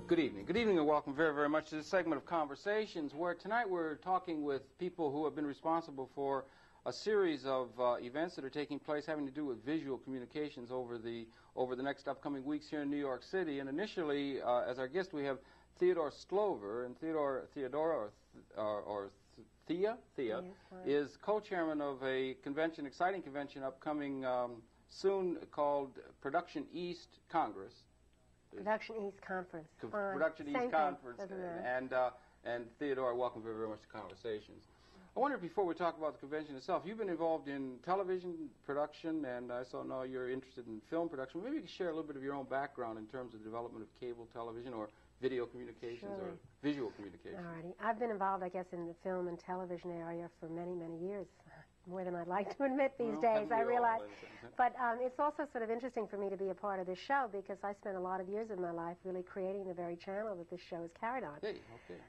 Good evening. Good evening and welcome very, very much to this segment of Conversations, where tonight we're talking with people who have been responsible for a series of events that are taking place having to do with visual communications over the next upcoming weeks here in New York City. And initially, as our guest, we have Theodora Sklover, and Theodora or Thea is co-chairman of a convention, exciting convention upcoming soon called Production East Congress. Production East Conference. Production East Conference. And Theodora, welcome very, very much to Conversations. I wonder, before we talk about the convention itself, you've been involved in television production, and I saw now you're interested in film production. Maybe you could share a little bit of your own background in terms of the development of cable television or video communications or visual communications. Alrighty. I've been involved, I guess, in the film and television area for many, many years. More than I'd like to admit these days, I realize. But it's also sort of interesting for me to be a part of this show because I spent a lot of years of my life really creating the very channel that this show is carried on. Hey, okay.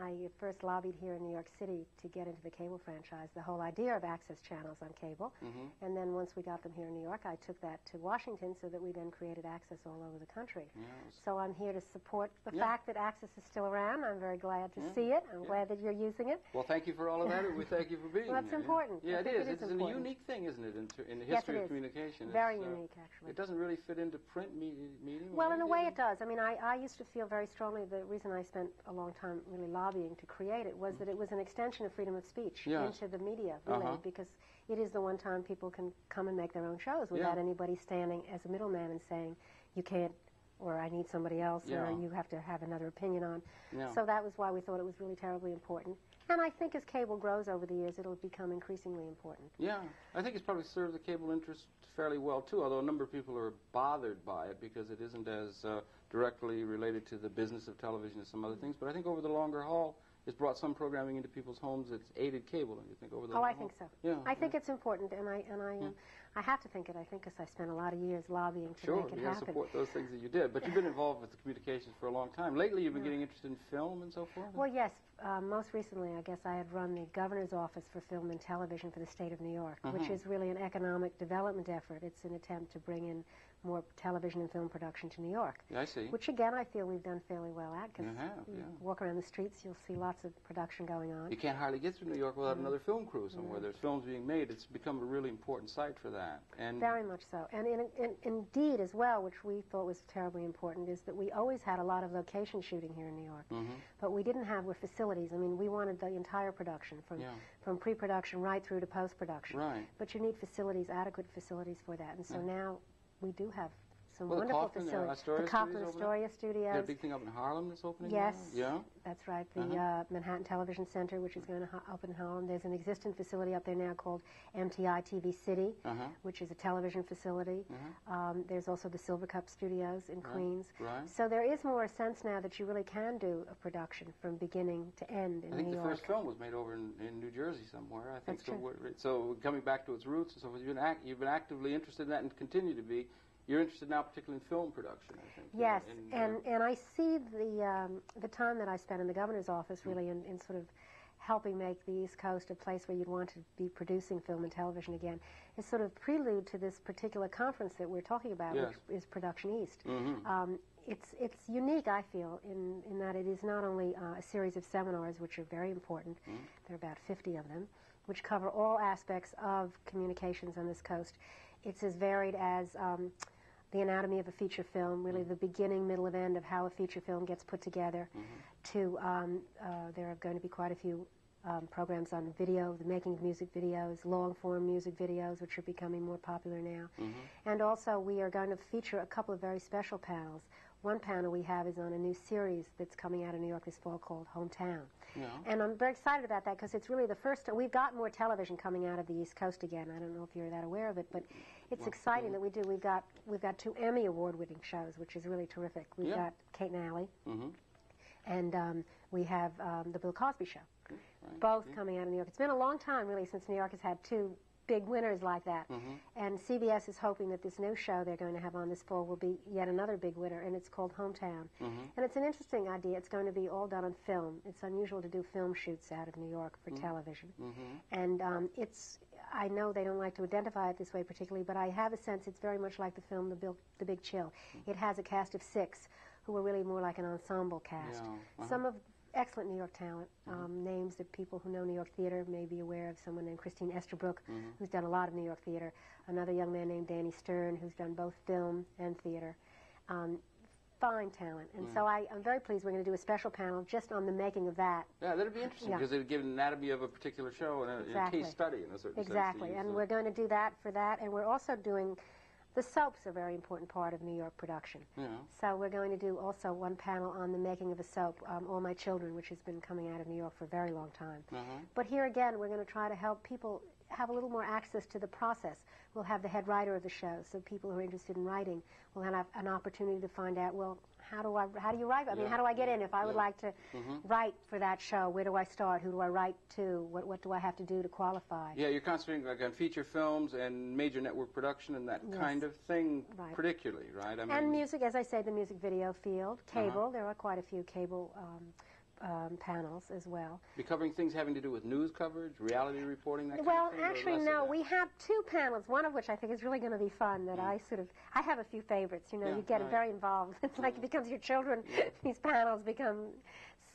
I first lobbied here in New York City to get into the cable franchise, the whole idea of access channels on cable. And then once we got them here in New York, I took that to Washington so that we then created access all over the country. So I'm here to support the fact that access is still around. I'm very glad to see it. I'm glad that you're using it. Well, thank you for all of that, and we thank you for being here. Well, that's important. Yeah, it is. It's a unique thing, isn't it, in the history of communication? Very unique, actually. It doesn't really fit into print medium? Well, in a way it does. I mean, I used to feel very strongly the reason I spent a long time really lobbying to create it was that it was an extension of freedom of speech into the media, really, because it is the one time people can come and make their own shows without anybody standing as a middleman and saying, you can't, or I need somebody else, or you have to have another opinion on. So that was why we thought it was really terribly important. And I think as cable grows over the years, it'll become increasingly important. Yeah, I think it's probably served the cable interest fairly well, too, although a number of people are bothered by it because it isn't as directly related to the business of television as some other things. But I think over the longer haul, it's brought some programming into people's homes. It's aided cable, and you think over the I think so. Yeah, I think it's important, and I have to think it. I think because I spent a lot of years lobbying to make it happen. Support those things that you did. But you've been involved with the communications for a long time. Lately, you've been getting interested in film and so forth? Well, yes. Most recently, I guess I had run the governor's office for film and television for the state of New York, which is really an economic development effort. It's an attempt to bring in more television and film production to New York. Yeah, I see. Which, again, I feel we've done fairly well at, because you walk around the streets, you'll see lots of production going on. You can't hardly get through New York without another film crew somewhere. There's films being made. It's become a really important site for that. And very much so. And indeed, as well, which we thought was terribly important, is that we always had a lot of location shooting here in New York. But we didn't have facilities. I mean, we wanted the entire production, from pre-production right through to post-production. Right. But you need facilities, adequate facilities for that. And so now we do have some wonderful facilities. The Kaufman Astoria Studios. There's a big thing up in Harlem that's opening now? Yes. Yeah? That's right. The Manhattan Television Center, which is going to open in Harlem. There's an existing facility up there now called MTI TV City, which is a television facility. There's also the Silver Cup Studios in Queens. Right. So there is more a sense now that you really can do a production from beginning to end in New York. I think the first film was made over in New Jersey somewhere. I think that's true. So coming back to its roots and so forth, you've been actively interested in that and continue to be. You're interested now particularly in film production, I think. Yes, and I see the time that I spent in the governor's office really in sort of helping make the East Coast a place where you'd want to be producing film and television again is sort of prelude to this particular conference that we're talking about, which is Production East. It's unique, I feel, in that it is not only a series of seminars, which are very important, there are about 50 of them, which cover all aspects of communications on this coast. It's as varied as the anatomy of a feature film, really the beginning, middle, and end of how a feature film gets put together, to there are going to be quite a few programs on video, the making of music videos, long-form music videos, which are becoming more popular now. And also we are going to feature a couple of very special panels. One panel we have is on a new series that's coming out of New York this fall called Hometown. And I'm very excited about that because it's really the first. We've got more television coming out of the East Coast again. I don't know if you're that aware of it, but it's exciting that we do. We've got 2 Emmy award-winning shows, which is really terrific. We've got Kate and Allie, and we have the Bill Cosby Show, both coming out of New York. It's been a long time, really, since New York has had 2 big winners like that. And CBS is hoping that this new show they're going to have on this fall will be yet another big winner, and it's called Hometown. And it's an interesting idea. It's going to be all done on film. It's unusual to do film shoots out of New York for television. And I know they don't like to identify it this way particularly, but I have a sense it's very much like the film The Big Chill. It has a cast of 6 who were really more like an ensemble cast. Yeah. Some of excellent New York talent, names that people who know New York theater may be aware of. Someone named Christine Esterbrook, who's done a lot of New York theater. Another young man named Danny Stern, who's done both film and theater. Fine talent. And so I'm very pleased we're going to do a special panel just on the making of that. Yeah, that'd be interesting because it would give an anatomy of a particular show and a case study in a certain sense. Exactly. And we're going to do that for that. And we're also doing, the soaps are a very important part of New York production. Yeah. So we're going to do also one panel on the making of a soap, All My Children, which has been coming out of New York for a very long time. But here again, we're going to try to help people have a little more access to the process. We'll have the head writer of the show, so people who are interested in writing will have an opportunity to find out, well, how do you write? I mean, how do I get in? If I would like to write for that show, where do I start? Who do I write to? What do I have to do to qualify? Yeah, you're concentrating like on feature films and major network production and that kind of thing, particularly, right? I mean, and music, as I say, the music video field, cable. There are quite a few cable panels as well. Be covering things having to do with news coverage, reality reporting, that kind well, of thing? Actually, no. We have two panels, one of which I think is really going to be fun, that I have a few favorites. You know, you get very involved. It's like it becomes your children. These panels become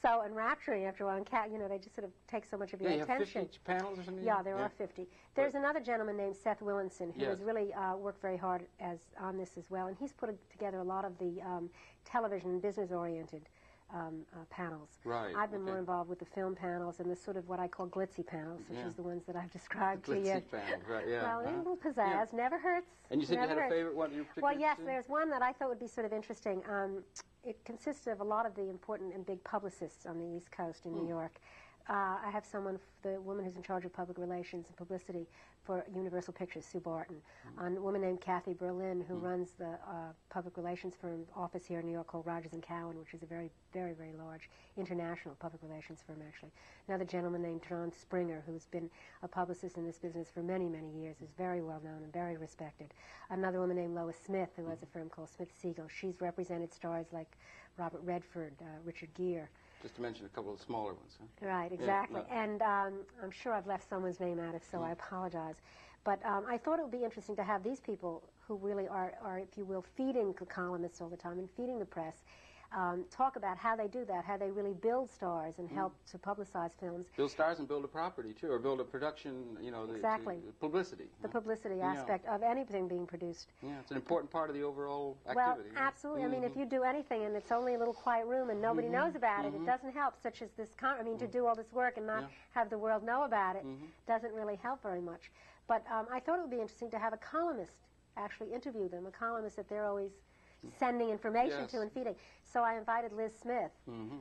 so enrapturing after a while. And you know, they just sort of take so much of your attention. You have 50 panels or something? Yeah, there are 50. There's another gentleman named Seth Willinson who has really worked very hard on this as well, and he's put together a lot of the television and business-oriented panels. Right. I've been more involved with the film panels and the sort of what I call glitzy panels, which is the ones that I've described to you. Glitzy panels, right, yeah. Well, a little pizzazz, never hurts. And you said you had a favorite one you particularly Well, yes, there's one that I thought would be sort of interesting. It consists of a lot of the important and big publicists on the East Coast in New York. I have the woman who's in charge of public relations and publicity for Universal Pictures, Sue Barton, a woman named Kathy Berlin, who runs the public relations firm office here in New York called Rogers & Cowan, which is a very, very, very large international public relations firm, actually. Another gentleman named John Springer, who's been a publicist in this business for many, many years, is very well known and very respected. Another woman named Lois Smith, who has a firm called Smith Siegel. She's represented stars like Robert Redford, Richard Gere. Just to mention a couple of smaller ones, huh? Right, exactly. Yeah, no. And I'm sure I've left someone's name out, if so, I apologize. But I thought it would be interesting to have these people who really are, if you will, feeding the columnists all the time and feeding the press, talk about how they do that, how they really build stars and help to publicize films. Build stars and build a property, too, or build a production, you know, exactly. The publicity. The publicity aspect of anything being produced. Yeah, it's an important part of the overall activity. Well, absolutely. I mean, if you do anything and it's only a little quiet room and nobody knows about it, it doesn't help, such as this, to do all this work and not have the world know about it doesn't really help very much. But I thought it would be interesting to have a columnist actually interview them, a columnist that they're always sending information to and feeding. So I invited Liz Smith,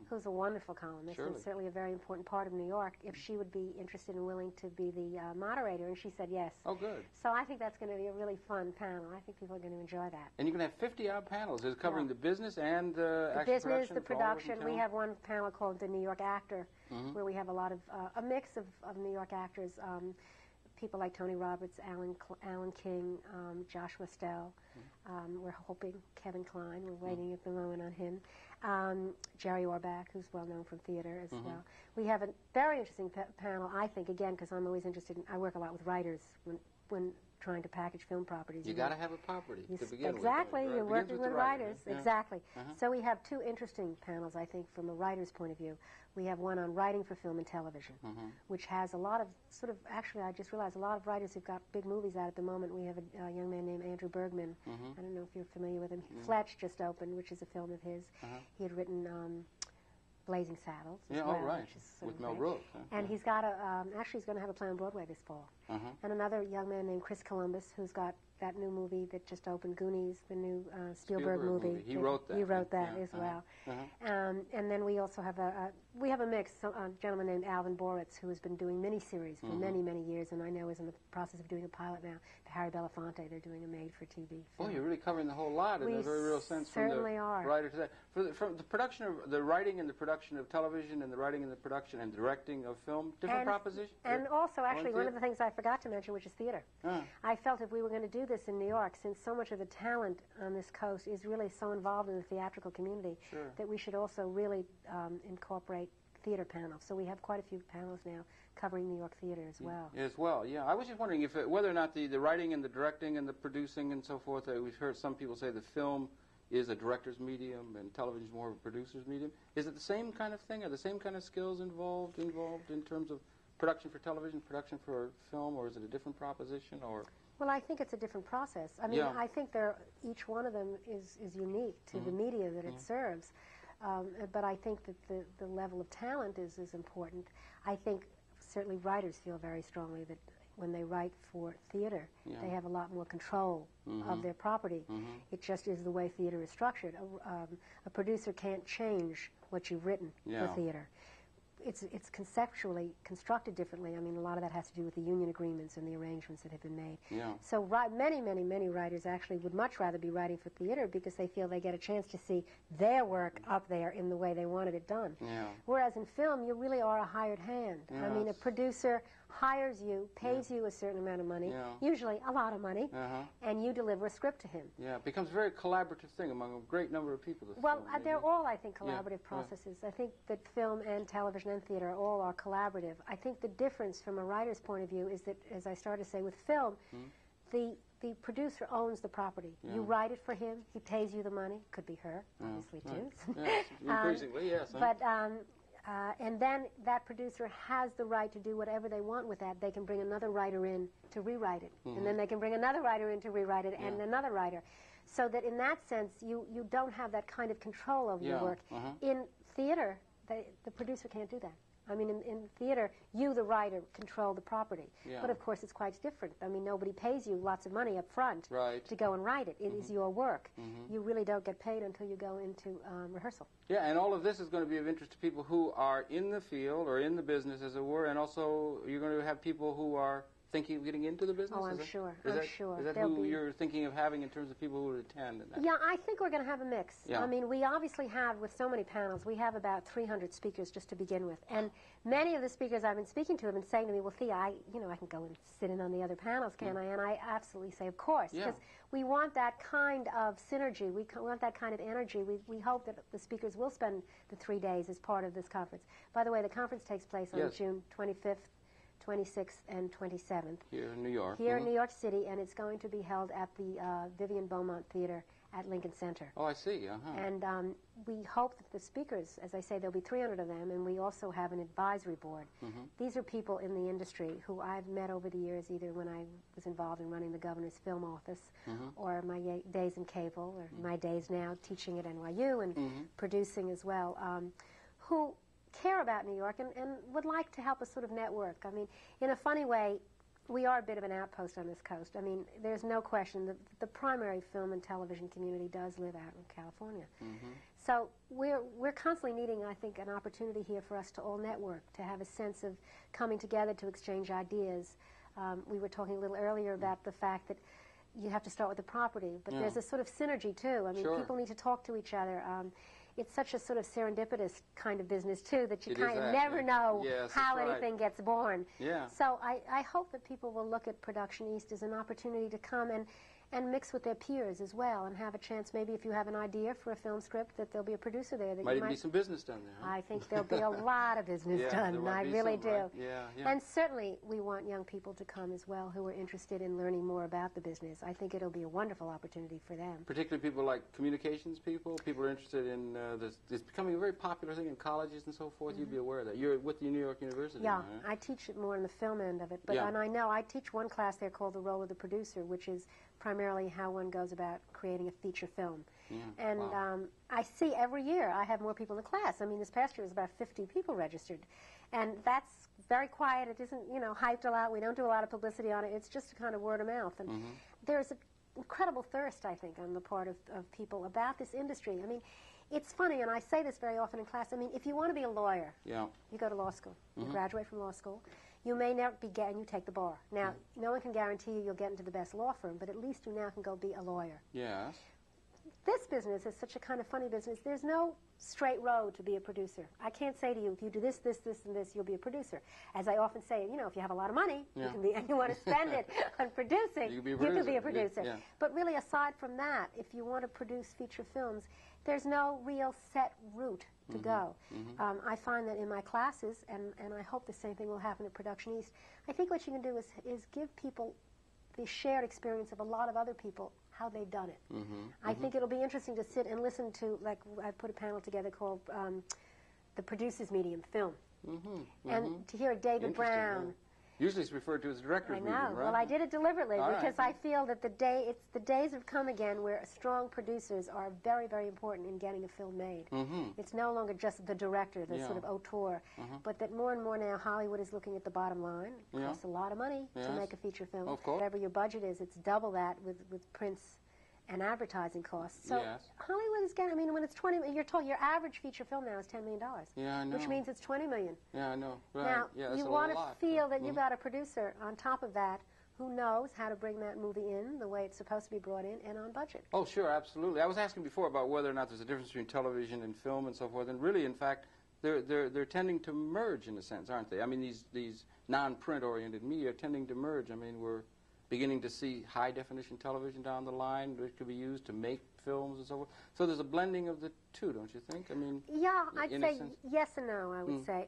who's a wonderful columnist and certainly a very important part of New York, if she would be interested and willing to be the moderator, and she said yes. Oh, good. So I think that's going to be a really fun panel. I think people are going to enjoy that. And you're going to have 50-odd panels. Is covering the business and the business, the production. We have one panel called the New York Actor, where we have a lot of, a mix of New York actors, people like Tony Roberts, Alan King, Josh Westell. We're hoping Kevin Kline. We're waiting at the moment on him. Jerry Orbach, who's well known from theater as well. We have a very interesting panel, I think, again, because I'm always interested in, I work a lot with writers when trying to package film properties. You got to have a property to begin with. Exactly, you're working with writers. Yeah. Exactly. So we have two interesting panels, I think, from a writer's point of view. We have one on writing for film and television, which has a lot of sort of, actually, I just realized a lot of writers who've got big movies out at the moment. We have a young man named Andrew Bergman. I don't know if you're familiar with him. Fletch just opened, which is a film of his. He had written Blazing Saddles. Yeah, well, right. With Mel Brooks. And he's got actually he's going to have a play on Broadway this fall. And another young man named Chris Columbus, who's got that new movie that just opened, Goonies, the new Spielberg movie. He wrote that. He wrote that as well. And then we also have a mix. A gentleman named Alvin Boritz, who has been doing miniseries for many, many years, and I know is in the process of doing a pilot now. The Harry Belafonte, they're doing a made-for-TV film. Oh, you're really covering the whole lot in a very real sense. Certainly from the writer to that. From the production of the writing and the production of television and the writing and the production and directing of film, different propositions. And also, actually, one of the things I forgot to mention, which is theater. I felt if we were going to do this in New York, since so much of the talent on this coast is really so involved in the theatrical community, that we should also really incorporate theater panels. So we have quite a few panels now covering New York theater as well. As well, yeah. I was just wondering if whether or not the writing and the directing and the producing and so forth, we've heard some people say the film is a director's medium and television is more of a producer's medium. Is it the same kind of thing? Are the same kind of skills involved in terms of production for television, production for film, or is it a different proposition? Or well, I think it's a different process. I mean, I think each one of them is unique to the media that it serves. But I think that the level of talent is important. I think certainly writers feel very strongly that when they write for theater, they have a lot more control of their property. It just is the way theater is structured. A producer can't change what you've written for theater. It's conceptually constructed differently. I mean, a lot of that has to do with the union agreements and the arrangements that have been made. So many writers actually would much rather be writing for theater because they feel they get a chance to see their work up there in the way they wanted it done. Whereas in film, you really are a hired hand. I mean, a producer hires you, pays you a certain amount of money, usually a lot of money, and you deliver a script to him. It becomes a very collaborative thing among a great number of people. Well, they're all, I think, collaborative processes. I think that film and television and theater all are collaborative. I think the difference from a writer's point of view is that, as I started to say, with film, the producer owns the property. You write it for him, he pays you the money, could be her, obviously, too. Increasingly, yes. But and then that producer has the right to do whatever they want with that. They can bring another writer in to rewrite it. And then they can bring another writer in to rewrite it, and another writer. So that in that sense, you don't have that kind of control over your work. In theater, the producer can't do that. I mean, in theater, you, the writer, control the property. But of course, it's quite different. I mean, nobody pays you lots of money up front to go and write it. It is your work. You really don't get paid until you go into rehearsal. And all of this is going to be of interest to people who are in the field or in the business, as it were, and also you're going to have people who are thinking of getting into the business? Oh, I'm sure. Is that who you're thinking of having in terms of people who would attend? Yeah, I think we're going to have a mix. I mean, we obviously have, with so many panels, we have about 300 speakers just to begin with. And many of the speakers I've been speaking to have been saying to me, well, Thea, I can go and sit in on the other panels, can I? And I absolutely say, of course, because we want that kind of synergy. We want that kind of energy. We hope that the speakers will spend the 3 days as part of this conference. By the way, the conference takes place on June 25th, 26th and 27th. Here in New York. Here in New York City, and it's going to be held at the Vivian Beaumont Theater at Lincoln Center. Oh, I see. And we hope that the speakers, as I say, there'll be 300 of them, and we also have an advisory board. These are people in the industry who I've met over the years, either when I was involved in running the governor's film office, or my days in cable, or my days now teaching at NYU and producing as well, who care about New York and would like to help us sort of network. I mean, in a funny way, we are a bit of an outpost on this coast. I mean, there's no question that the primary film and television community does live out in California. So we're constantly needing, I think, an opportunity here for us to all network, to have a sense of coming together to exchange ideas. We were talking a little earlier about the fact that you have to start with the property, but there's a sort of synergy, too. I mean, people need to talk to each other. It's such a sort of serendipitous kind of business, too, that you kind of never know how anything gets born. So I hope that people will look at Production East as an opportunity to come and mix with their peers as well, and have a chance, maybe if you have an idea for a film script, that there'll be a producer there. That might be some business done there. Huh? I think there'll be a lot of business done. I really do. Right? And certainly we want young people to come as well who are interested in learning more about the business. I think it'll be a wonderful opportunity for them. Particularly people like communications people are interested in this. It's becoming a very popular thing in colleges and so forth. You'd be aware of that. You're with the New York University. Yeah, now, huh? I teach it more in the film end of it. But and I know I teach one class there called The Role of the Producer, which is primarily how one goes about creating a feature film. And I see every year I have more people in the class. I mean, this past year was about 50 people registered. And that's very quiet. It isn't, hyped a lot. We don't do a lot of publicity on it. It's just a kind of word of mouth. And there's an incredible thirst, I think, on the part of people about this industry. I mean, it's funny, and I say this very often in class. I mean, if you want to be a lawyer, you go to law school. You graduate from law school. You may never be and you take the bar. Now, no one can guarantee you'll get into the best law firm, but at least you now can go be a lawyer. Yes. This business is such a kind of funny business. There's no straight road to be a producer. I can't say to you, if you do this, this, this, and this, you'll be a producer. As I often say, if you have a lot of money, you can be, and you want to spend it on producing, you can be a producer. But really, aside from that, if you want to produce feature films, there's no real set route to go. I find that in my classes, and I hope the same thing will happen at Production East, I think what you can do is give people the shared experience of a lot of other people how they've done it. I think it'll be interesting to sit and listen to, like, I put a panel together called The Producer's Medium, Film. And to hear David Brown. Yeah. Usually it's referred to as director's medium, right? Well, I did it deliberately All because right. I feel that the days have come again where strong producers are very, very important in getting a film made. It's no longer just the director, the sort of auteur, but that more and more now Hollywood is looking at the bottom line. It costs a lot of money to make a feature film. Of course. Whatever your budget is, it's double that with prints and advertising costs. So Hollywood is getting, I mean, when it's 20, you're told your average feature film now is $10 million. Yeah, I know. Which means it's 20 million. Yeah, I know. Right. Now, yeah, that's you want to feel that you've got a producer on top of that who knows how to bring that movie in the way it's supposed to be brought in and on budget. Oh, sure, absolutely. I was asking before about whether or not there's a difference between television and film and so forth, and really, in fact, they're tending to merge in a sense, aren't they? I mean, these non-print oriented media are tending to merge. I mean, we're beginning to see high-definition television down the line that could be used to make films and so forth. So there's a blending of the two, don't you think? I mean, yeah, I'd say yes and no, I would say.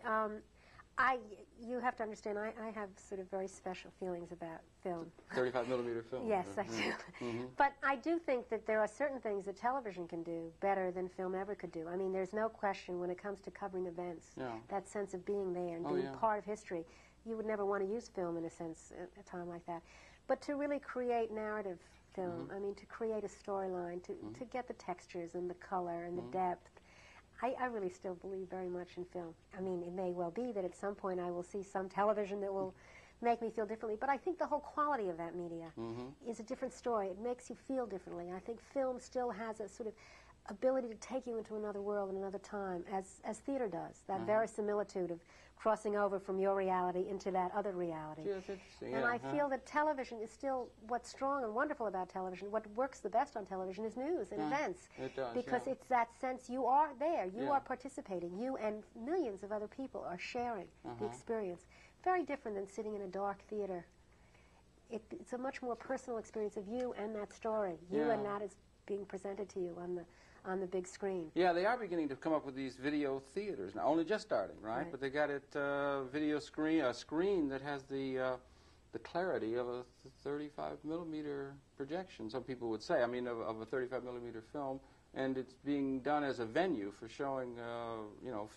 You have to understand, I have sort of very special feelings about film. 35mm film. Yes, I do. But I do think that there are certain things that television can do better than film ever could do. I mean, there's no question when it comes to covering events, that sense of being there and being part of history. You would never want to use film, in a sense, at a time like that. But to really create narrative film, I mean, to create a storyline, to get the textures and the color and the depth, I really still believe very much in film. I mean, it may well be that at some point I will see some television that will make me feel differently, but I think the whole quality of that media is a different story. It makes you feel differently. I think film still has a sort of ability to take you into another world and another time, as theater does, that verisimilitude of crossing over from your reality into that other reality. Yeah, that's interesting. And I feel that television is still, what's strong and wonderful about television, what works the best on television is news and events. It does, because it's that sense you are there, you are participating, you and millions of other people are sharing the experience. Very different than sitting in a dark theater. It's a much more personal experience of you and that story. You and that is being presented to you on the big screen. Yeah, they are beginning to come up with these video theaters now. Only just starting, right? But they got it video screen, a screen that has the clarity of a 35mm projection. Some people would say, I mean, of a 35mm film, and it's being done as a venue for showing, you know,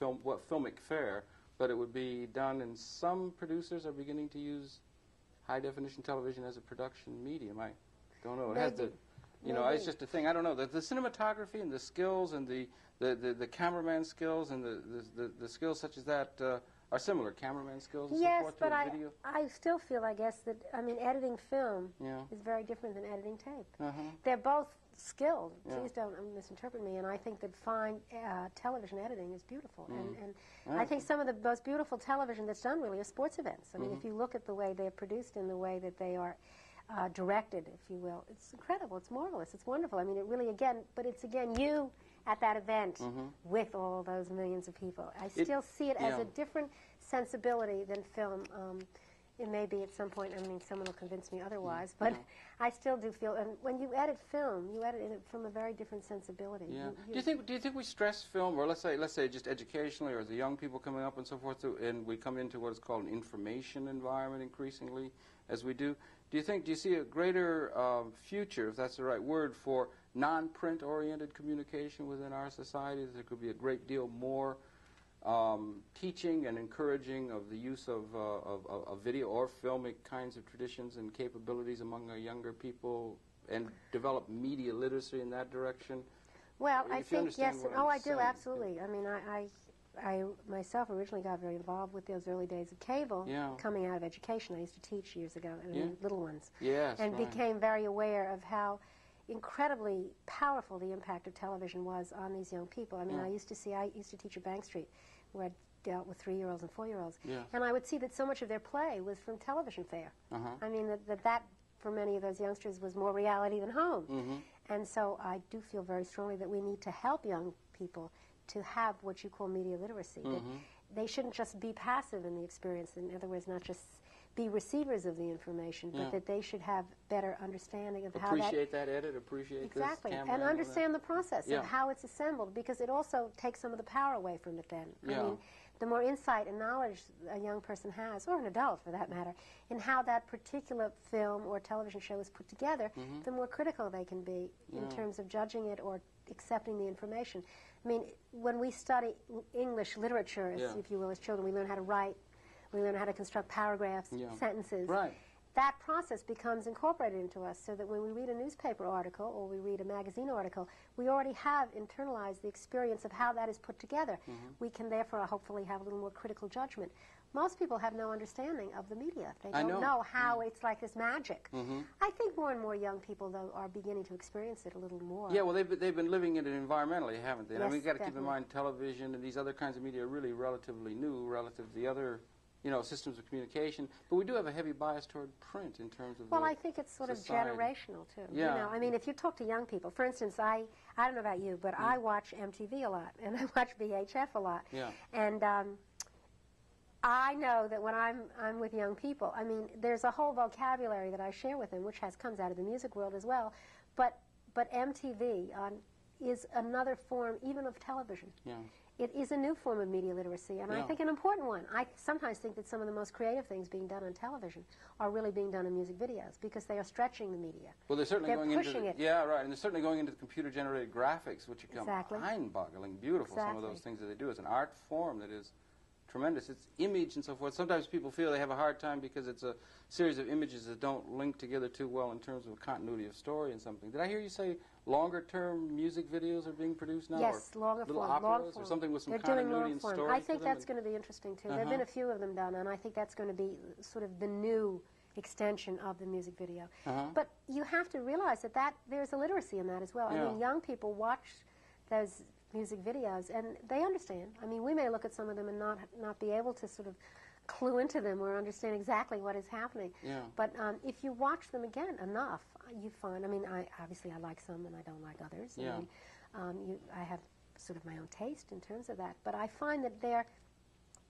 filmic fare. But it would be done, and some producers are beginning to use high-definition television as a production medium. I don't know. It has the You know, it's just a thing. I don't know. The cinematography and the skills and the cameraman skills and the skills such as that are similar. Cameraman skills and so forth to a video. I still feel, I guess, that, I mean, editing film is very different than editing tape. They're both skilled. Please don't misinterpret me. And I think that fine television editing is beautiful. And I think some of the most beautiful television that's done really are sports events. I mean, if you look at the way they're produced and the way that they are directed, if you will, it's incredible. It's marvelous. It's wonderful. I mean, it really, again, but it's, again, you at that event with all those millions of people. I still see it as a different sensibility than film. It may be at some point, I mean, someone will convince me otherwise, but I still do feel, and when you edit film, you edit it from a very different sensibility. Yeah. Do you think we stress film, or let's say just educationally, or as the young people coming up and so forth, and we come into what is called an information environment increasingly, as we do? Do you see a greater future, if that's the right word, for non-print oriented communication within our society? There could be a great deal more teaching and encouraging of the use of video or filmic kinds of traditions and capabilities among our younger people, and develop media literacy in that direction? Well, I think, yes. Oh, I do, absolutely. I mean, I myself originally got very involved with those early days of cable coming out of education. I used to teach years ago, little ones. Yes, and became very aware of how incredibly powerful the impact of television was on these young people. I mean, I used to teach at Bank Street, where I dealt with 3-year-olds and 4-year-olds. And I would see that so much of their play was from television fare. I mean, that for many of those youngsters was more reality than home. And so I do feel very strongly that we need to help young people to have what you call media literacy. That they shouldn't just be passive in the experience, in other words, not just be receivers of the information, but that they should have better understanding of how that... Appreciate that edit, appreciate this camera. And understand the process of how it's assembled, because it also takes some of the power away from it then. I mean, the more insight and knowledge a young person has, or an adult for that matter, in how that particular film or television show is put together, the more critical they can be in terms of judging it or accepting the information. I mean, when we study English literature, if you will, as children, we learn how to write, we learn how to construct paragraphs, sentences. Right. That process becomes incorporated into us, so that when we read a newspaper article or we read a magazine article, we already have internalized the experience of how that is put together. We can therefore hopefully have a little more critical judgment. Most people have no understanding of the media. They don't know how it's like this magic. I think more and more young people, though, are beginning to experience it a little more. Yeah, well, they've been living it environmentally, haven't they? Yes, I mean, you've got to keep in definitely. mind television and these other kinds of media are really relatively new relative to the other, you know, systems of communication. But we do have a heavy bias toward print in terms of Well, I think it's sort society. of generational, too. Yeah. You know, I mean, if you talk to young people, for instance, I don't know about you, but I watch MTV a lot, and I watch VHF a lot. Yeah. And I know that when I'm with young people, I mean, there's a whole vocabulary that I share with them, which comes out of the music world as well. But MTV is another form, even of television. Yeah. It is a new form of media literacy, and I think an important one. I sometimes think that some of the most creative things being done on television are really being done in music videos, because they are stretching the media. Well, they're certainly going pushing into it. Yeah, right, and they're certainly going into the computer-generated graphics, which become Exactly. mind-boggling beautiful. Some of those things that they do. It's an art form that is tremendous. It's image and so forth. Sometimes people feel they have a hard time because it's a series of images that don't link together too well in terms of continuity of story and something. Did I hear you say longer-term music videos are being produced now? Yes, or longer little form. operas Long form. or something with some They're doing continuity long and form. story I to think them that's and- going to be interesting, too. There have been a few of them done, and I think that's going to be sort of the new extension of the music video. But you have to realize that there's a literacy in that as well. I mean, young people watch those music videos, and they understand. I mean, we may look at some of them and not be able to sort of clue into them or understand exactly what is happening. Yeah. But if you watch them again enough, you find, I mean, obviously I like some and I don't like others. Yeah. I mean, I have sort of my own taste in terms of that. But I find that they're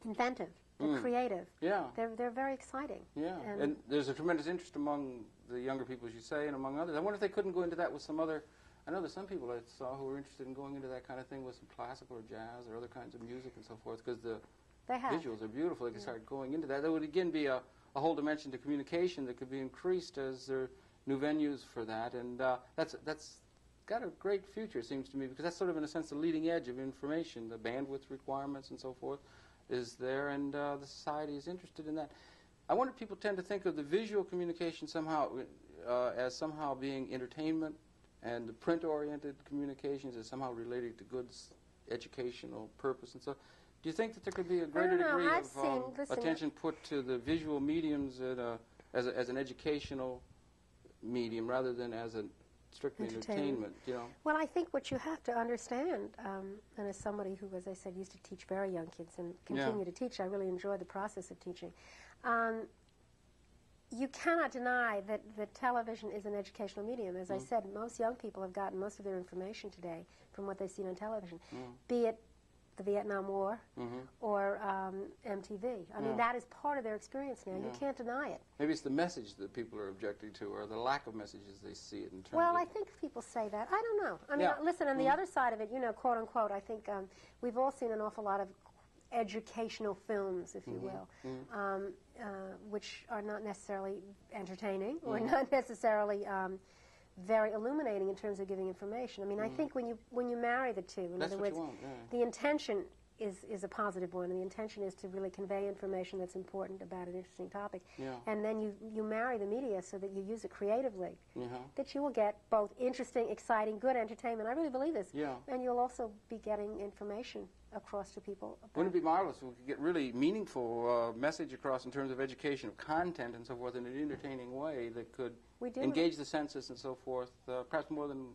inventive, they're creative. Yeah. They're very exciting. Yeah, and there's a tremendous interest among the younger people, as you say, and among others. I wonder if they couldn't go into that with some other... I know there's some people I saw who were interested in going into that kind of thing with some classical or jazz or other kinds of music and so forth, because the visuals are beautiful. They can start going into that. There would, again, be a whole dimension to communication that could be increased as there are new venues for that, and that's got a great future, it seems to me, because that's sort of, in a sense, the leading edge of information. The bandwidth requirements and so forth is there, and the society is interested in that. I wonder if people tend to think of the visual communication somehow as somehow being entertainment, and the print-oriented communications is somehow related to good educational purpose and so. Do you think that there could be a greater degree of attention put to the visual mediums as an educational medium rather than as a strictly entertainment? You know. Well, I think what you have to understand, and as somebody who, as I said, used to teach very young kids and continue to teach, I really enjoy the process of teaching. You cannot deny that television is an educational medium. As I said, most young people have gotten most of their information today from what they've seen on television, be it the Vietnam War or MTV. I mean, that is part of their experience now. You can't deny it. Maybe it's the message that people are objecting to, or the lack of messages they see it in terms Well, of... I think people say that. I don't know. I mean, listen, on the other side of it, you know, quote unquote, I think we've all seen an awful lot of educational films, if you will, which are not necessarily entertaining or not necessarily very illuminating in terms of giving information. I mean, I think when you marry the two, in other words, the intention is a positive one, and the intention is to really convey information that's important about an interesting topic. And then you marry the media so that you use it creatively, that you will get both interesting, exciting, good entertainment. I really believe this. And you'll also be getting information across to people. Wouldn't it be marvelous if we could get really meaningful message across in terms of education of content and so forth in an entertaining way that could engage the senses and so forth, perhaps more than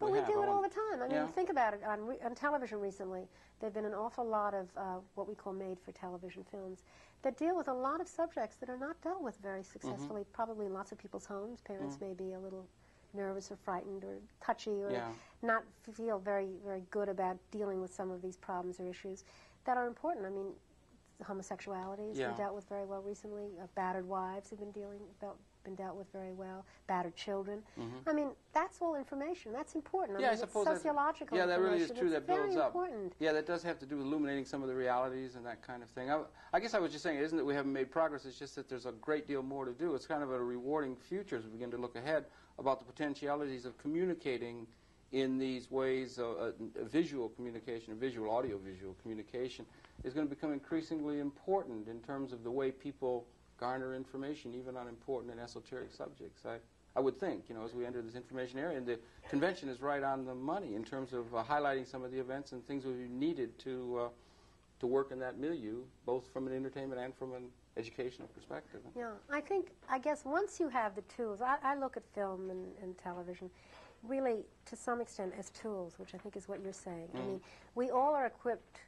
Well, we do it all the time. I mean, Yeah. think about it. On television recently, there have been an awful lot of what we call made-for-television films that deal with a lot of subjects that are not dealt with very successfully, probably in lots of people's homes. Parents may be a little nervous or frightened or touchy or not feel very, very good about dealing with some of these problems or issues that are important. I mean, homosexuality has been dealt with very well recently. Battered wives have been been dealt with very well, battered children. I mean, that's all information. That's important. Yeah, I I mean, suppose it's sociological that really is information. true. It's That builds very up. important. Yeah, that does have to do with illuminating some of the realities and that kind of thing. I guess I was just saying, it isn't that we haven't made progress, it's just that there's a great deal more to do. It's kind of a rewarding future as we begin to look ahead about the potentialities of communicating in these ways. Visual communication, visual, audio-visual communication is going to become increasingly important in terms of the way people garner information, even on important and esoteric subjects. I would think, as we enter this information area, and the convention is right on the money in terms of highlighting some of the events and things that we needed to work in that milieu, both from an entertainment and from an educational perspective. Yeah, I guess once you have the tools, I look at film and television really to some extent as tools, which I think is what you're saying. I mean, we all are equipped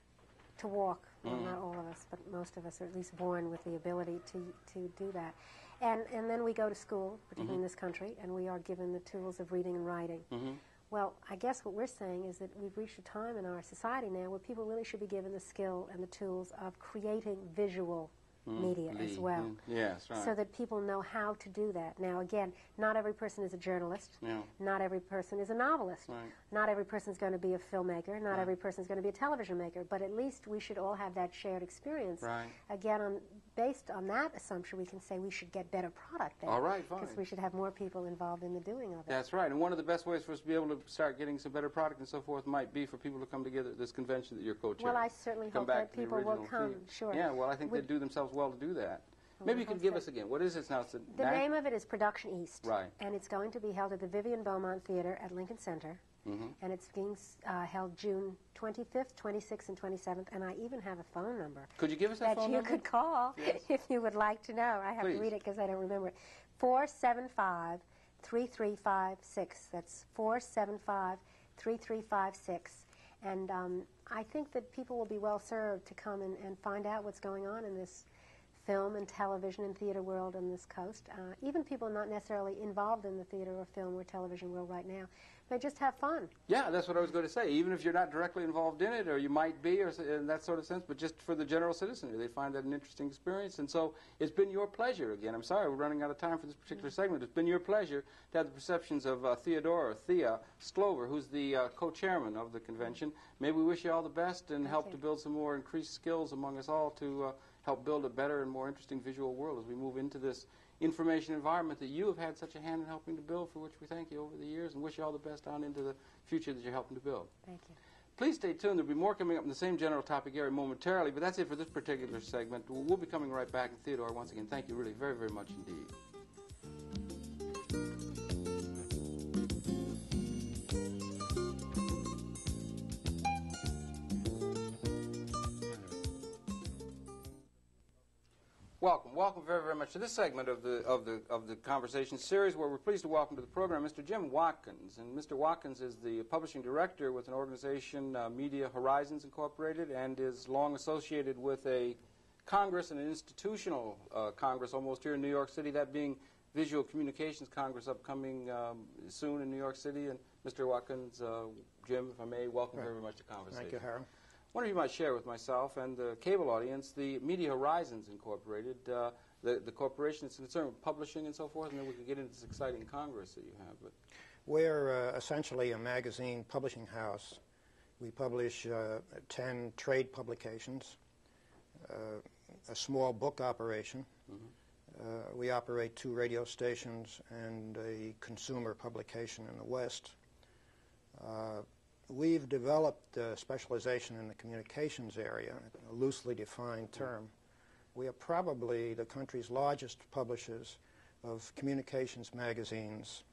to walk. Well, not all of us, but most of us are at least born with the ability to do that. And then we go to school, particularly in this country, and we are given the tools of reading and writing. Well, I guess what we're saying is that we've reached a time in our society now where people really should be given the skill and the tools of creating visual media as well. Yes, right. So that people know how to do that. Now, again, not every person is a journalist. Yeah. Not every person is a novelist. Right. Not every person is going to be a filmmaker. Not every person is going to be a television maker. But at least we should all have that shared experience. Right. Again, based on that assumption, we can say we should get better product there. All right, fine. Because we should have more people involved in the doing of it. That's right. And one of the best ways for us to be able to start getting some better product and so forth might be for people to come together at this convention that you're co-chairing. Well, I certainly hope that people will come, sure. Yeah, well, I think they do themselves well to do that. Well, Maybe you could give us again. What is this now? The name of it is Production East. Right. And it's going to be held at the Vivian Beaumont Theater at Lincoln Center. And it's being held June 25th, 26th, and 27th. And I even have a phone number. Could you give us that phone number? That you could call if you would like to know. I have to read it because I don't remember it. 475-3356. That's 475-3356. And I think that people will be well served to come and find out what's going on in this film and television and theater world on this coast. Even people not necessarily involved in the theater or film or television world right now. They just have fun. Yeah, that's what I was going to say. Even if you're not directly involved in it, or you might be, or in that sort of sense, but just for the general citizenry, they find that an interesting experience. And so it's been your pleasure, again, I'm sorry we're running out of time for this particular segment, it's been your pleasure to have the perceptions of Theodora, Thea Sklover, who's the co-chairman of the convention. May we wish you all the best and help to build some more increased skills among us all to help build a better and more interesting visual world as we move into this information environment that you have had such a hand in helping to build, for which we thank you over the years and wish you all the best on into the future that you're helping to build. Thank you. Please stay tuned. There'll be more coming up in the same general topic area momentarily, but that's it for this particular segment. We'll be coming right back. And Theodore, once again, thank you really very, very much indeed. Welcome very, very much to this segment of the conversation series, where we're pleased to welcome to the program Mr. Jim Watkins. And Mr. Watkins is the publishing director with an organization, Media Horizons Incorporated, and is long associated with a Congress and an institutional Congress almost here in New York City, that being Visual Communications Congress upcoming soon in New York City. And Mr. Watkins, Jim, if I may, welcome very much to conversation. Thank you, Harold. I wonder if you might share with myself and the cable audience the Media Horizons Incorporated, the corporation that's concerned with publishing and so forth, and then we can get into this exciting Congress that you have. But we're essentially a magazine publishing house. We publish 10 trade publications, a small book operation. We operate 2 radio stations and a consumer publication in the West. We've developed a specialization in the communications area, a loosely defined term. We are probably the country's largest publishers of communications magazines,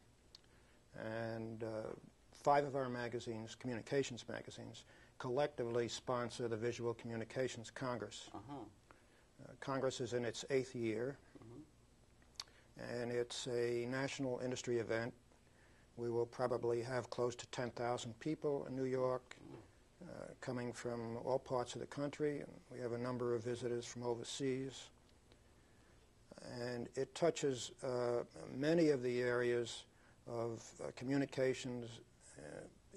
and 5 of our magazines, communications magazines, collectively sponsor the Visual Communications Congress. Congress is in its 8th year, and it's a national industry event. We will probably have close to 10,000 people in New York coming from all parts of the country. And we have a number of visitors from overseas. And it touches many of the areas of communications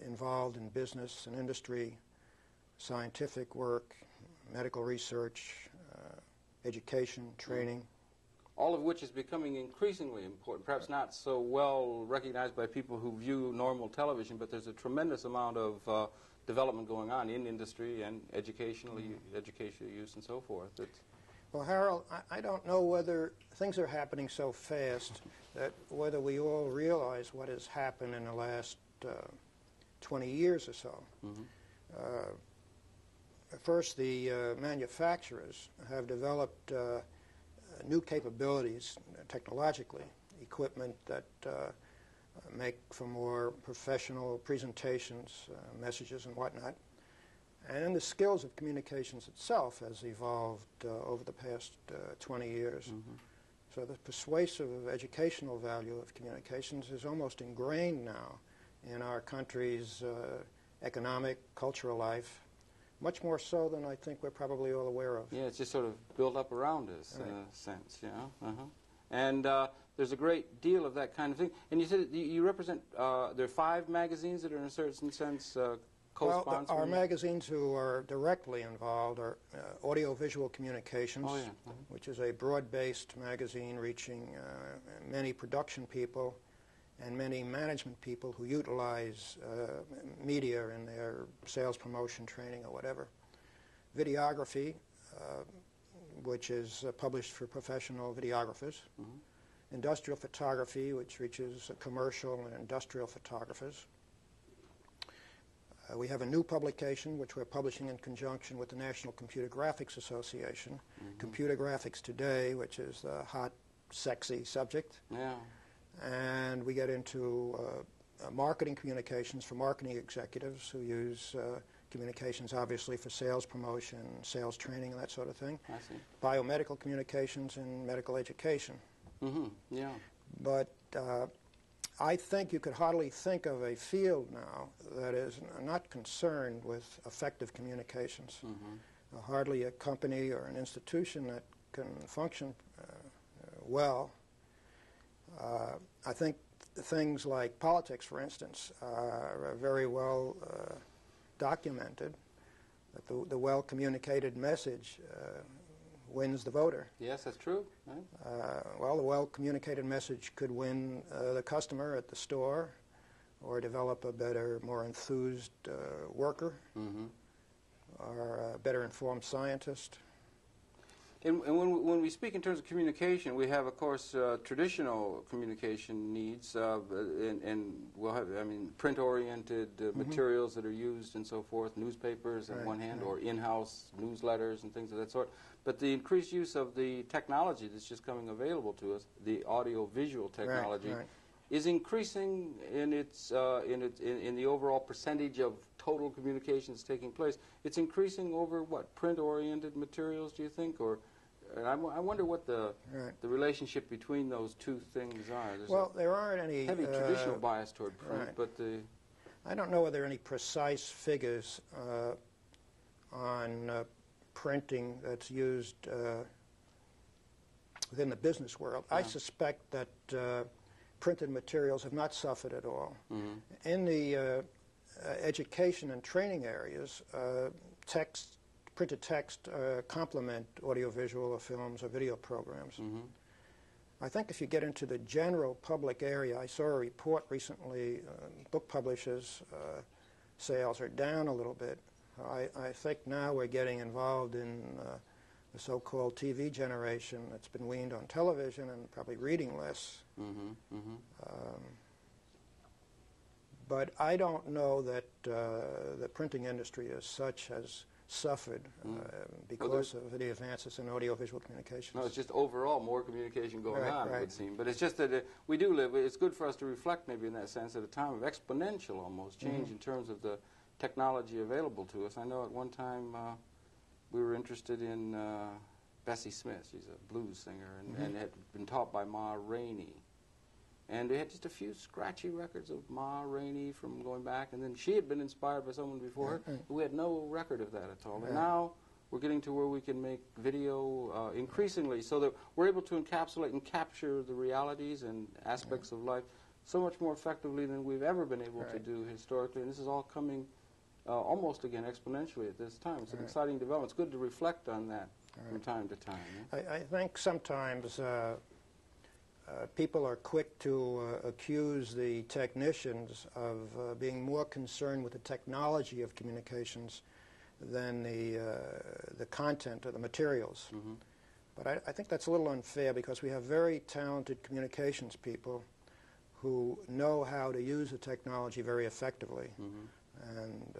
involved in business and industry, scientific work, medical research, education, training. all of which is becoming increasingly important, perhaps not so well recognized by people who view normal television, but there's a tremendous amount of development going on in industry and educational use and so forth. Well, Harold, I don't know whether things are happening so fast that whether we all realize what has happened in the last 20 years or so. First, the manufacturers have developed new capabilities technologically, equipment that make for more professional presentations, messages and whatnot. And the skills of communications itself has evolved over the past 20 years. So the persuasive educational value of communications is almost ingrained now in our country's economic, cultural life, much more so than I think we're probably all aware of. Yeah, it's just sort of built up around us in a sense, you know. And there's a great deal of that kind of thing. And you said you represent, there are 5 magazines that are in a certain sense co-sponsored? Well, our magazines who are directly involved are Audiovisual Communications, which is a broad-based magazine reaching many production people and many management people who utilize media in their sales, promotion, training, or whatever. Videography, which is published for professional videographers. Industrial Photography, which reaches commercial and industrial photographers. We have a new publication, which we're publishing in conjunction with the National Computer Graphics Association, Computer Graphics Today, which is the hot, sexy subject. And we get into marketing communications for marketing executives who use communications, obviously, for sales promotion, sales training, and that sort of thing. I see. Biomedical communications and medical education. But I think you could hardly think of a field now that is not concerned with effective communications. Hardly a company or an institution that can function well. I think things like politics, for instance, are very well documented, that the well-communicated message wins the voter. Yes, that's true. Right. Well, the well-communicated message could win the customer at the store, or develop a better, more enthused worker, or a better informed scientist. And when we speak in terms of communication, we have, of course, traditional communication needs, and we'll have, I mean, print-oriented materials that are used and so forth, newspapers on one hand, or in-house newsletters and things of that sort. But the increased use of the technology that's just coming available to us, the audio-visual technology, is increasing in its in the overall percentage of total communications taking place. It's increasing over what, print-oriented materials, do you think, or? I wonder what the relationship between those two things are. Well, there aren't any heavy traditional bias toward print, but I don't know whether there are any precise figures on printing that's used within the business world. I suspect that printed materials have not suffered at all. In the education and training areas, printed text complement audiovisual or films or video programs. I think if you get into the general public area, I saw a report recently, book publishers' sales are down a little bit. I think now we're getting involved in the so-called TV generation that's been weaned on television and probably reading less. But I don't know that the printing industry as such has suffered because of the advances in audiovisual communications. No, it's just overall more communication going on, it would seem. But it's just that we do live, it's good for us to reflect maybe in that sense at a time of exponential almost change in terms of the technology available to us. I know at one time we were interested in Bessie Smith. She's a blues singer and had been taught by Ma Rainey. And they had just a few scratchy records of Ma Rainey from going back, and then she had been inspired by someone before her. We had no record of that at all. And now we're getting to where we can make video increasingly so that we're able to encapsulate and capture the realities and aspects of life so much more effectively than we've ever been able to do historically. And this is all coming almost, again, exponentially at this time. It's an exciting development. It's good to reflect on that. from time to time. Yeah? I think sometimes people are quick to accuse the technicians of being more concerned with the technology of communications than the content or the materials. Mm-hmm. But I think that's a little unfair, because we have very talented communications people who know how to use the technology very effectively. Mm-hmm. And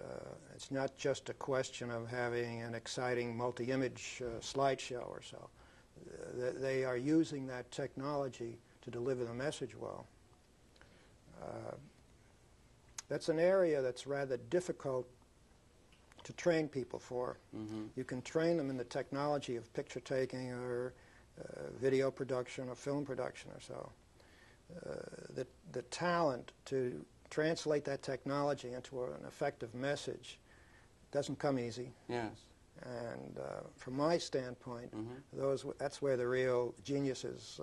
it's not just a question of having an exciting multi-image slideshow or so. They are using that technology to deliver the message well. That's an area that's rather difficult to train people for. Mm-hmm. You can train them in the technology of picture taking or video production or film production or so. The talent to translate that technology into an effective message doesn't come easy. Yes. And from my standpoint, Mm-hmm. that's where the real geniuses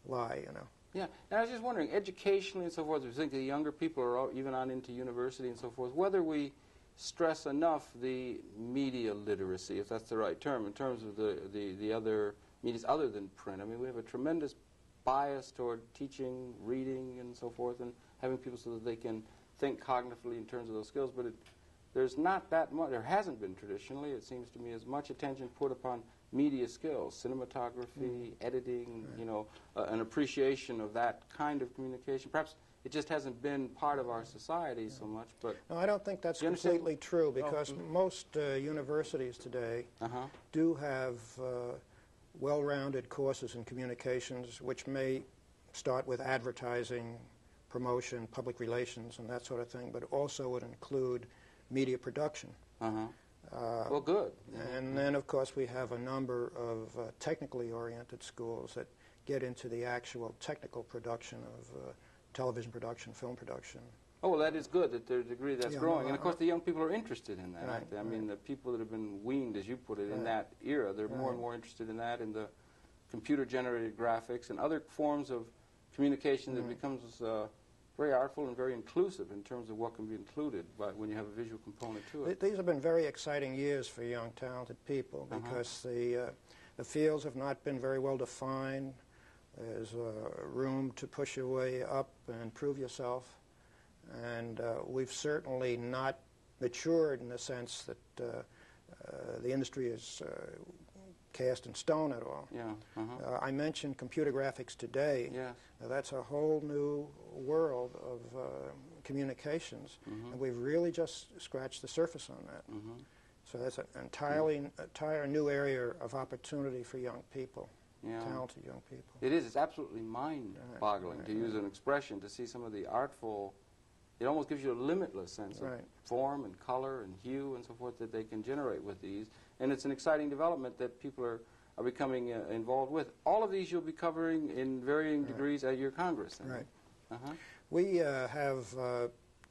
lie, you know. Yeah, and I was just wondering, educationally and so forth, we think the younger people are all, even on into university and so forth, whether we stress enough the media literacy, if that's the right term, in terms of the other medias other than print. I mean, we have a tremendous bias toward teaching, reading, and so forth, and having people so that they can think cognitively in terms of those skills, but there's not that much, there hasn't been traditionally, it seems to me, as much attention put upon media skills, cinematography, editing, you know, an appreciation of that kind of communication. Perhaps it just hasn't been part of our society so much, but... No, I don't think that's completely true, because most universities today do have well-rounded courses in communications, which may start with advertising, promotion, public relations, and that sort of thing, but also would include media production. Well, good. And then, of course, we have a number of technically oriented schools that get into the actual technical production of television production, film production. Oh, well, that is good that there's a degree that's growing. And, of course, the young people are interested in that, Right, aren't they? I mean, the people that have been weaned, as you put it, in that era, they're more and more interested in that, in the computer-generated graphics and other forms of communication that becomes very artful and very inclusive in terms of what can be included when you have a visual component to it. These have been very exciting years for young, talented people, because the fields have not been very well defined. There's room to push your way up and prove yourself. And we've certainly not matured in the sense that the industry is cast in stone at all. Yeah. I mentioned computer graphics today. Yes. That's a whole new world of communications, and we've really just scratched the surface on that. So that's an entire new area of opportunity for young people, talented young people. It is. It's absolutely mind-boggling, to use an expression, to see some of the artful... It almost gives you a limitless sense of form and color and hue and so forth that they can generate with these. And it's an exciting development that people are becoming involved with. All of these you'll be covering in varying degrees at your Congress. Right. We have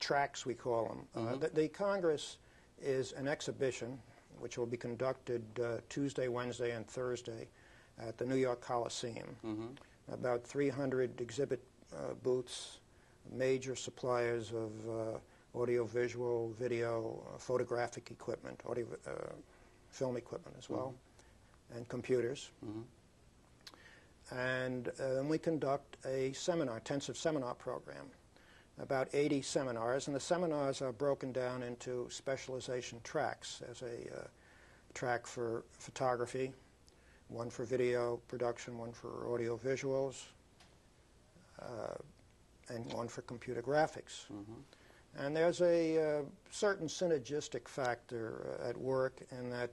tracks, we call them. The Congress is an exhibition which will be conducted Tuesday, Wednesday, and Thursday at the New York Coliseum. About 300 exhibit booths, major suppliers of audio-visual, video, photographic equipment, film equipment as well, and computers. And we conduct a seminar, intensive seminar program, about 80 seminars, and the seminars are broken down into specialization tracks. There's a track for photography, one for video production, one for audio visuals, and one for computer graphics. And there's a certain synergistic factor at work in that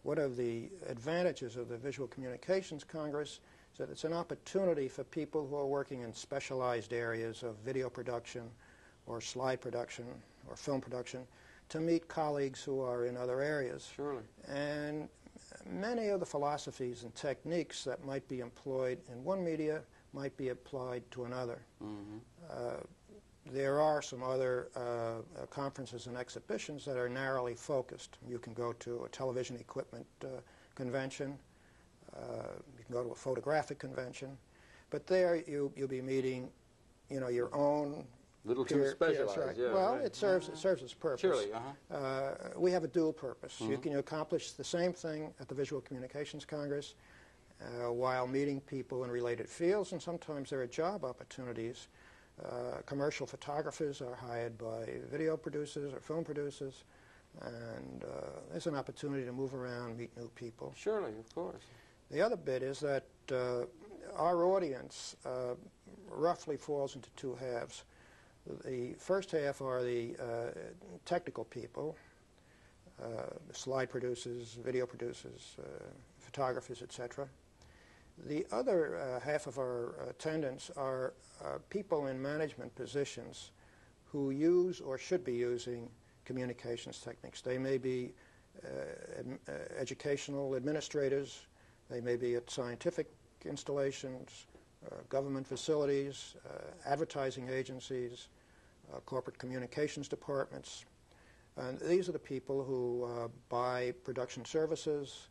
one of the advantages of the Visual Communications Congress is that it's an opportunity for people who are working in specialized areas of video production or slide production or film production to meet colleagues who are in other areas. Surely. And many of the philosophies and techniques that might be employed in one media might be applied to another. There are some other conferences and exhibitions that are narrowly focused. You can go to a television equipment convention. You can go to a photographic convention. But there you'll be meeting, your own Little too specialized, Right. yeah. Well, right. it serves its purpose. Surely, We have a dual purpose. You can accomplish the same thing at the Visual Communications Congress while meeting people in related fields, and sometimes there are job opportunities. Commercial photographers are hired by video producers or film producers, and there's an opportunity to move around, meet new people. Surely, of course. The other bit is that our audience roughly falls into two halves. The first half are the technical people, slide producers, video producers, photographers, etc. The other half of our attendants are people in management positions who use or should be using communications techniques. They may be educational administrators, they may be at scientific installations, government facilities, advertising agencies, corporate communications departments. And these are the people who buy production services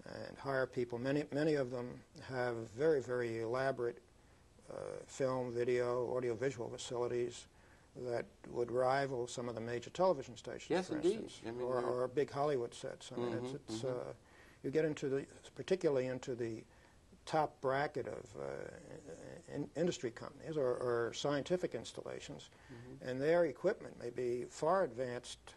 and hire people. Many of them have very, very elaborate film, video, audiovisual facilities that would rival some of the major television stations, yes, for indeed. instance, I mean, or big Hollywood sets. I mean, it's you get into particularly into the top bracket of industry companies or scientific installations, and their equipment may be far advanced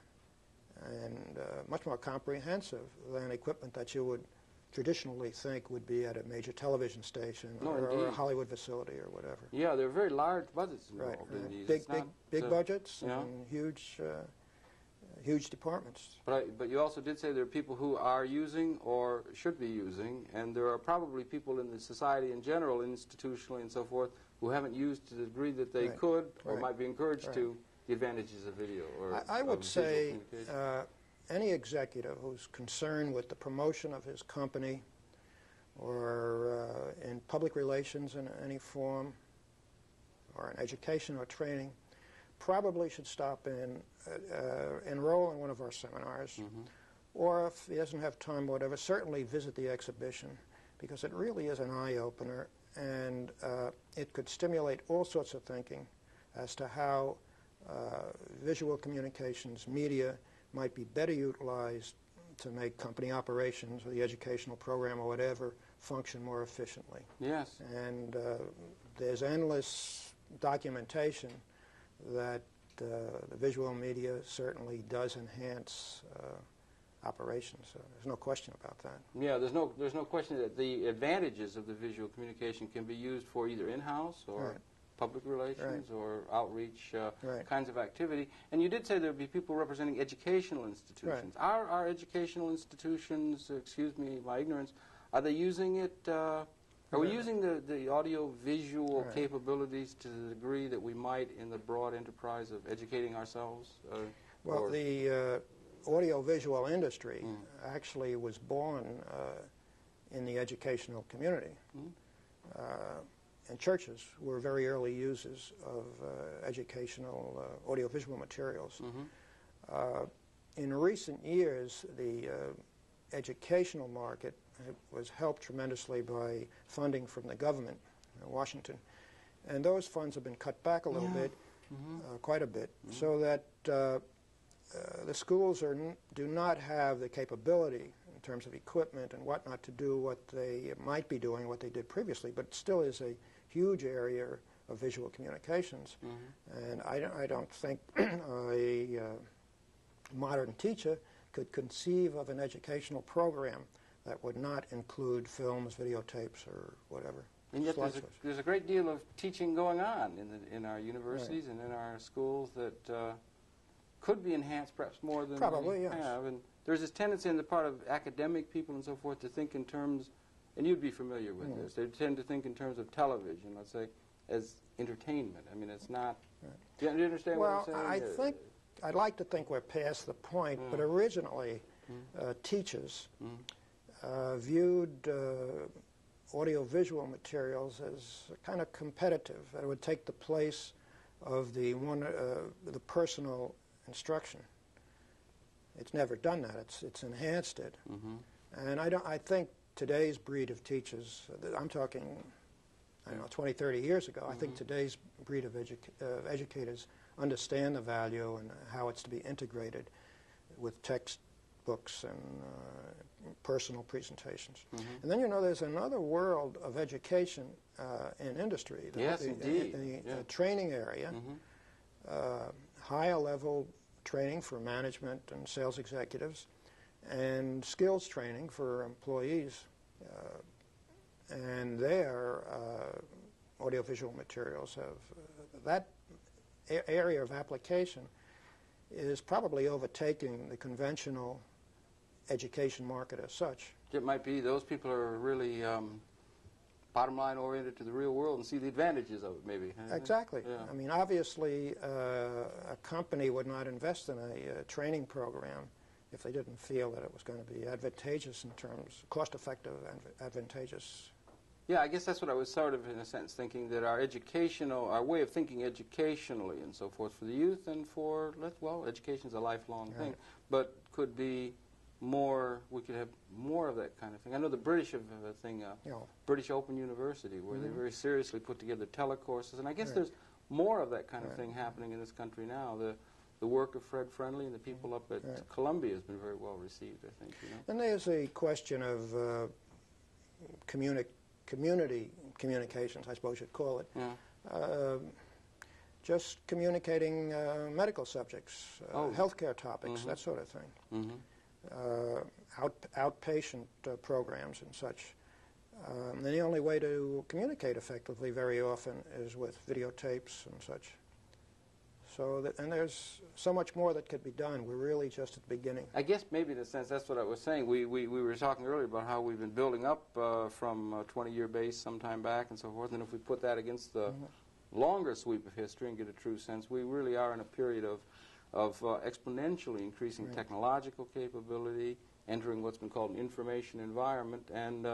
and much more comprehensive than equipment that you would traditionally think would be at a major television station or a Hollywood facility or whatever. Yeah, there are very large budgets involved in these. Big budgets and huge huge departments. But you also did say there are people who are using or should be using, and there are probably people in the society in general, institutionally and so forth, who haven't used to the degree that they could or might be encouraged to the advantages of video. Or I would say any executive who's concerned with the promotion of his company or in public relations in any form or in education or training probably should stop in, enroll in one of our seminars, or if he doesn't have time, whatever, certainly visit the exhibition, because it really is an eye-opener, and it could stimulate all sorts of thinking as to how visual communications media might be better utilized to make company operations or the educational program or whatever function more efficiently. Yes. And there's endless documentation that the visual media certainly does enhance operations. There's no question about that. Yeah, there's no question that the advantages of the visual communication can be used for either in-house or public relations or outreach kinds of activity. And you did say there would be people representing educational institutions. Are educational institutions, excuse me, my ignorance, are they using it? Are we using the audio-visual capabilities to the degree that we might in the broad enterprise of educating ourselves? Well, the audio-visual industry actually was born in the educational community. And churches were very early users of educational audiovisual materials. In recent years, the educational market was helped tremendously by funding from the government in Washington. And those funds have been cut back a little bit, quite a bit, so that the schools do not have the capability in terms of equipment and whatnot to do what they might be doing, what they did previously, but it still is a huge area of visual communications. And I don't think a modern teacher could conceive of an educational program that would not include films, videotapes, or whatever. And yet there's a great deal of teaching going on in our universities and in our schools that could be enhanced perhaps more than we have. And there's this tendency on the part of academic people and so forth to think in terms, and you'd be familiar with this, they tend to think in terms of television, let's say, as entertainment. I mean, it's not... Do you understand what I'm saying? Well, I'd like to think we're past the point, but originally teachers viewed audiovisual materials as kind of competitive, that it would take the place of the personal instruction. It's never done that. It's enhanced it. And I think today's breed of teachers, I'm talking I don't know, 20, 30 years ago. I think today's breed of educators understand the value and how it's to be integrated with textbooks and personal presentations. And then, you know, there's another world of education in industry. Yes, indeed. In the training area, higher level training for management and sales executives, and skills training for employees. And their audiovisual materials have that area of application is probably overtaking the conventional education market as such. It might be those people are really bottom line oriented to the real world and see the advantages of it, maybe. Exactly. Yeah. I mean, obviously, a company would not invest in a training program if they didn't feel that it was going to be advantageous in terms, cost-effective, advantageous. Yeah, I guess that's what I was sort of, in a sense, thinking, that our way of thinking educationally and so forth for the youth and for, well, education's a lifelong thing, but could be more, we could have more of that kind of thing. I know the British have a thing, British Open University, where they very seriously put together telecourses, and I guess there's more of that kind of thing happening in this country now. The work of Fred Friendly and the people up at Columbia has been very well received, I think. You know? And there's a question of community communications, I suppose you'd call it. Just communicating medical subjects, healthcare topics, that sort of thing. Outpatient programs and such. And the only way to communicate effectively very often is with videotapes and such. So and there's so much more that could be done. We're really just at the beginning. I guess maybe in a sense that's what I was saying. We were talking earlier about how we've been building up from a 20-year base some time back and so forth, and if we put that against the longer sweep of history and get a true sense, we really are in a period of exponentially increasing technological capability, entering what's been called an information environment, and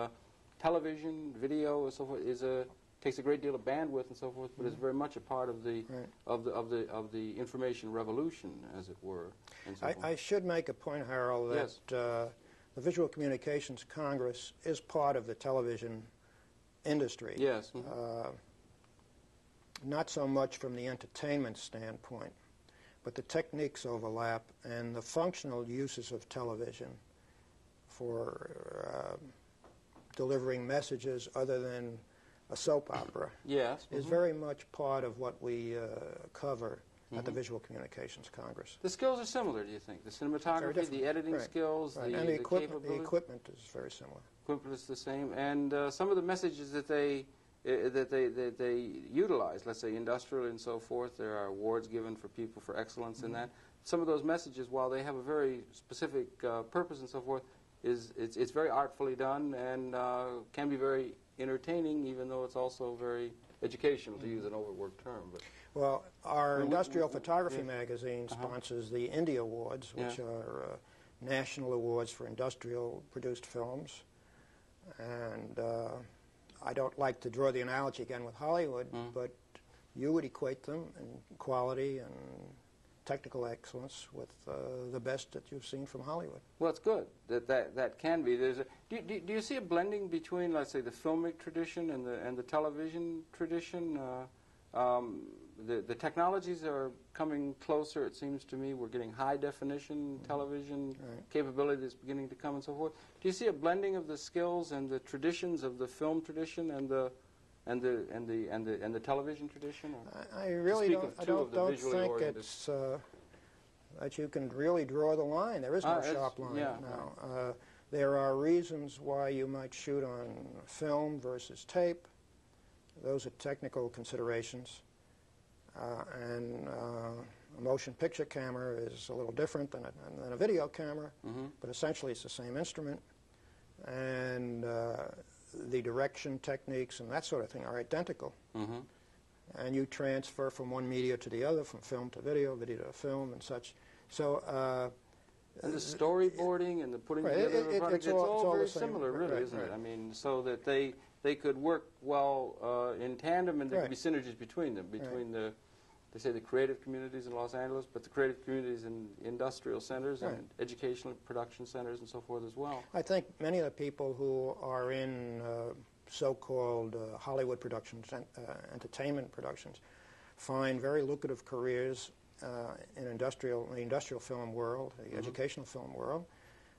television, video, and so forth takes a great deal of bandwidth and so forth, but is very much a part of the of the information revolution, as it were. And so I should make a point, Harold, that the Visual Communications Congress is part of the television industry. Yes. Not so much from the entertainment standpoint, but the techniques overlap, and the functional uses of television for delivering messages other than a soap opera is very much part of what we cover at the Visual Communications Congress. The skills are similar, do you think? The cinematography, the editing skills, and the equipment is very similar. Equipment is the same, and some of the messages that they utilize, let's say industrial and so forth, there are awards given for people for excellence in that. Some of those messages, while they have a very specific purpose and so forth, it's very artfully done and can be very entertaining, even though it's also very educational, to use an overworked term. But well, our industrial photography magazine sponsors the Indie Awards, which are national awards for industrial produced films. And I don't like to draw the analogy again with Hollywood, but you would equate them in quality and technical excellence with the best that you've seen from Hollywood. Well, it's good that can be. Do you see a blending between, let's say, the filmic tradition and the television tradition? The technologies are coming closer, it seems to me. We're getting high definition television capability that's beginning to come and so forth. Do you see a blending of the skills and the traditions of the film tradition and the television tradition? I really don't think it's that you can really draw the line. There is no sharp line now. There are reasons why you might shoot on film versus tape. Those are technical considerations. And a motion picture camera is a little different than a video camera, but essentially it's the same instrument. And the direction techniques and that sort of thing are identical. And you transfer from one media to the other, from film to video, video to film, and such. So, and the storyboarding and the putting together of a project, it's all very similar, really, isn't it? I mean, so that they could work well in tandem, and there could be synergies between them, between they say the creative communities in Los Angeles, but the creative communities in industrial centers and educational production centers and so forth as well. I think many of the people who are in so-called Hollywood productions, entertainment productions, find very lucrative careers in the industrial film world, the educational film world,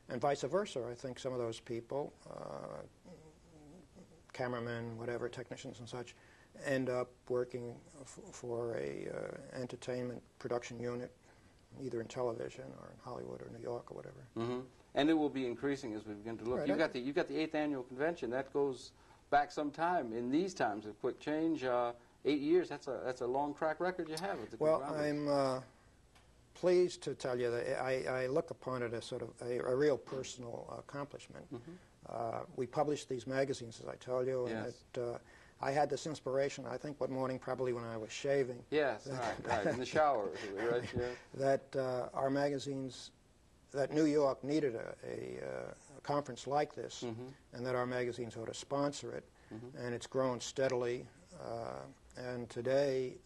and vice versa. I think some of those people, cameramen, whatever, technicians and such, end up working for a entertainment production unit, either in television or in Hollywood or New York or whatever. Mm-hmm. And it will be increasing as we begin to look. Right. You've got the 8th annual convention. That goes back some time. In these times of quick change, 8 years, that's a long track record you have at the Well, I'm pleased to tell you that I look upon it as sort of a real personal accomplishment. Mm-hmm. We published these magazines, as I told you, and yes. I had this inspiration, I think, one morning, probably when I was shaving. Yes, right, in the shower, right? Yeah. That our magazines, that New York needed a conference like this, mm-hmm. and that our magazines ought to sponsor it, mm-hmm. and it's grown steadily. And today,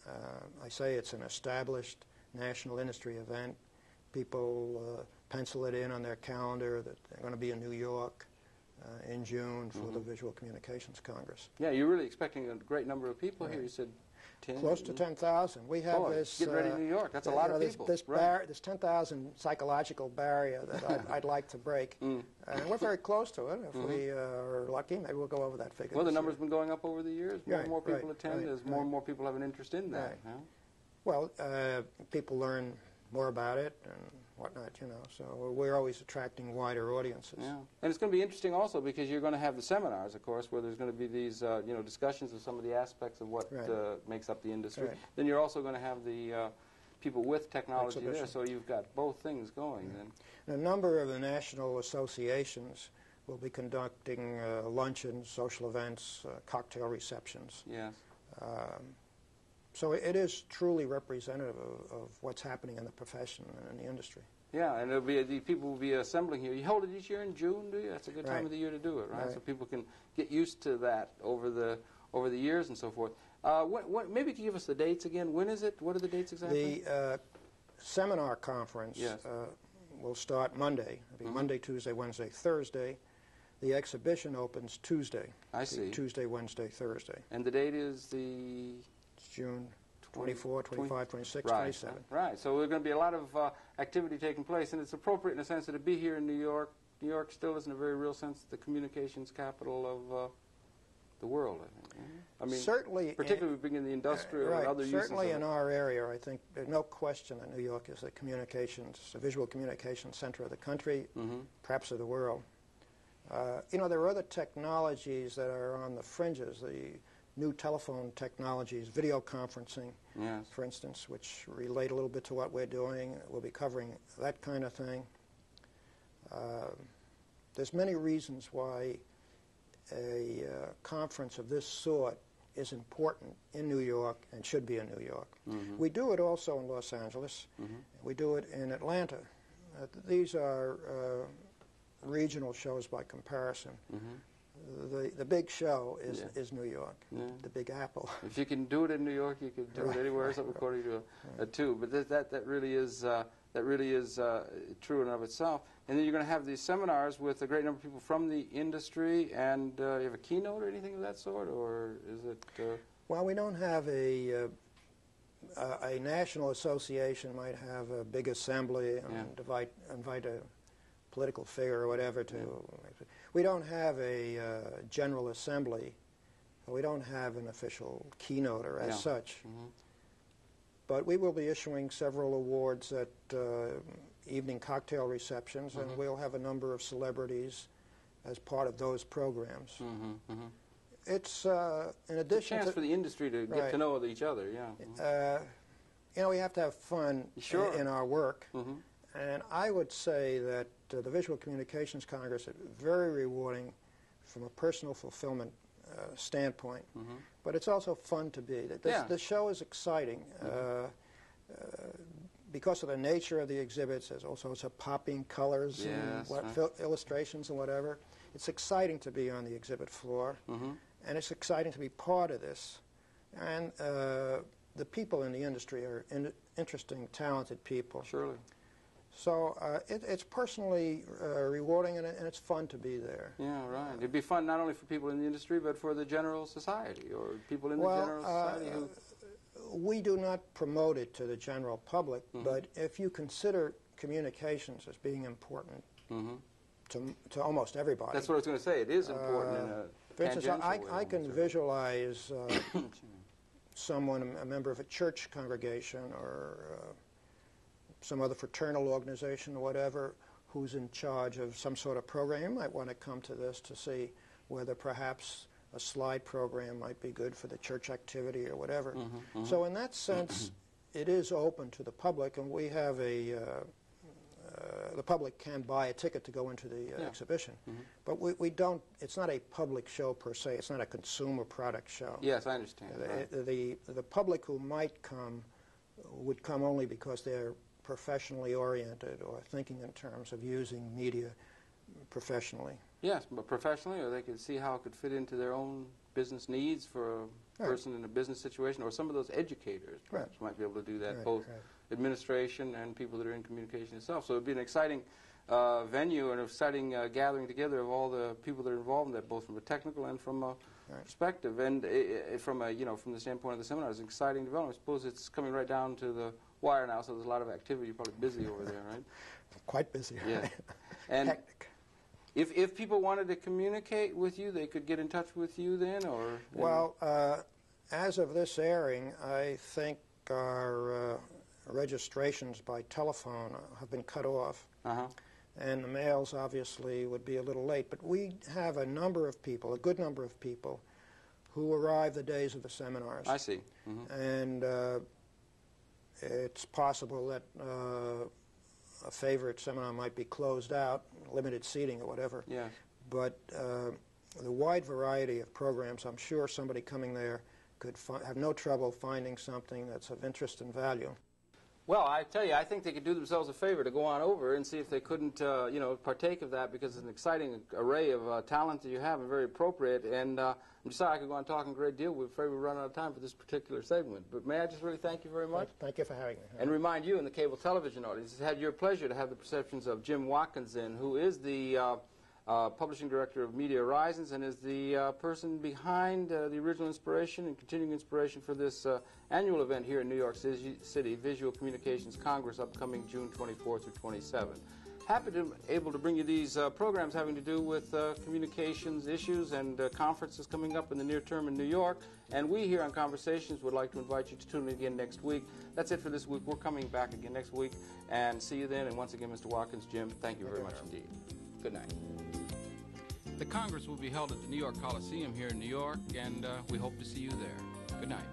I say it's an established national industry event. People pencil it in on their calendar that they're going to be in New York in June for mm-hmm. the Visual Communications Congress. Yeah, you're really expecting a great number of people here. You said 10? Close to 10,000. We have this... Get ready, New York. That's a lot of people. This 10,000 psychological barrier that I'd like to break. And we're very close to it. If we are lucky, maybe we'll go over that figure. Well, the number's been going up over the years. More and more people attend as more and more people have an interest in that. Right. Huh? Well, people learn more about it and whatnot, you know. So we're always attracting wider audiences. Yeah, and it's going to be interesting also because you're going to have the seminars, of course, where there's going to be these, discussions of some of the aspects of what makes up the industry. Right. Then you're also going to have the people with technology there, so you've got both things going then. And a number of the national associations will be conducting luncheons, social events, cocktail receptions. Yes. So it is truly representative of what's happening in the profession and in the industry. Yeah, and the people will be assembling here. You hold it each year in June, do you? That's a good time of the year to do it, right? So people can get used to that over the years and so forth. Maybe you can give us the dates again. When is it? What are the dates exactly? The seminar conference will start Monday. It'll be Monday, Tuesday, Wednesday, Thursday. The exhibition opens Tuesday. I see. Tuesday, Wednesday, Thursday. And the date is the... June 24, 25, 26, right, 27. Right. So there's going to be a lot of activity taking place, and it's appropriate in a sense that to be here in New York. New York still is, in a very real sense, the communications capital of the world, I think. I mean, certainly, particularly being in the industrial and other uses. Certainly in our area, I think there's no question that New York is the visual communications center of the country, perhaps of the world. There are other technologies that are on the fringes. The new telephone technologies, video conferencing, for instance, which relate a little bit to what we're doing. We'll be covering that kind of thing. There's many reasons why a conference of this sort is important in New York and should be in New York. We do it also in Los Angeles. We do it in Atlanta. These are regional shows by comparison. The big show is New York, the Big Apple. If you can do it in New York, you can do it anywhere else, according to too. But that really is true in and of itself. And then you're going to have these seminars with a great number of people from the industry. And you have a keynote or anything of that sort, or is it? Well, we don't have a national association might have a big assembly and invite a political figure or whatever to. We don't have a general assembly. We don't have an official keynoter as such. But we will be issuing several awards at evening cocktail receptions, and we'll have a number of celebrities as part of those programs. It's in addition a chance for the industry to get to know each other. We have to have fun in our work. And I would say that the Visual Communications Congress is very rewarding from a personal fulfillment standpoint, but it's also fun to be. The show is exciting because of the nature of the exhibits. There's all sorts of popping colors and illustrations and whatever. It's exciting to be on the exhibit floor, and it's exciting to be part of this. And the people in the industry are interesting, talented people. Surely. So it's personally rewarding, and it's fun to be there. Yeah, right. It'd be fun not only for people in the industry, but for the general society, or people in the general society who... We do not promote it to the general public, but if you consider communications as being important to almost everybody... That's what I was going to say. It is important in a for instance, tangential way, I can visualize someone, a member of a church congregation or some other fraternal organization or whatever, who's in charge of some sort of program. You might want to come to this to see whether perhaps a slide program might be good for the church activity or whatever. So in that sense, it is open to the public, and we have a... the public can buy a ticket to go into the exhibition. But we don't, it's not a public show per se, it's not a consumer product show. Yes, I understand. The public who might come would come only because they're professionally oriented or thinking in terms of using media professionally. Yes, but professionally, or they could see how it could fit into their own business needs for a person in a business situation, or some of those educators perhaps might be able to do that, both administration and people that are in communication itself. So it would be an exciting venue and an exciting gathering together of all the people that are involved in that, both from a technical and from a perspective, and from a, from the standpoint of the seminar, it's an exciting development. I suppose it's coming right down to the wire now, so there's a lot of activity. You're probably busy over there, right? Quite busy. Yeah. And hectic. If people wanted to communicate with you, they could get in touch with you then, or? Well, as of this airing, I think our registrations by telephone have been cut off. And the mails obviously would be a little late, but we have a number of people, a good number of people, who arrive the days of the seminars. I see. And it's possible that a favorite seminar might be closed out, limited seating or whatever. Yes. But the wide variety of programs, I'm sure somebody coming there could have no trouble finding something that's of interest and value. Well, I tell you, I think they could do themselves a favor to go on over and see if they couldn't, partake of that, because it's an exciting array of talent that you have and very appropriate. And I'm sorry I could go on talking a great deal. We're afraid we're running out of time for this particular segment. But may I just really thank you very much? Thank you for having me. And remind you and the cable television audience, it's had your pleasure to have the perceptions of Jim Watkins in, who is the Publishing Director of Media Horizons and is the person behind the original inspiration and continuing inspiration for this annual event here in New York City, Visual Communications Congress, upcoming June 24 through 27. Happy to be able to bring you these programs having to do with communications issues and conferences coming up in the near term in New York. And we here on Conversations would like to invite you to tune in again next week. That's it for this week. We're coming back again next week, and see you then. And once again, Mr. Watkins, Jim, thank you very much indeed. Good night. The Congress will be held at the New York Coliseum here in New York, and we hope to see you there. Good night.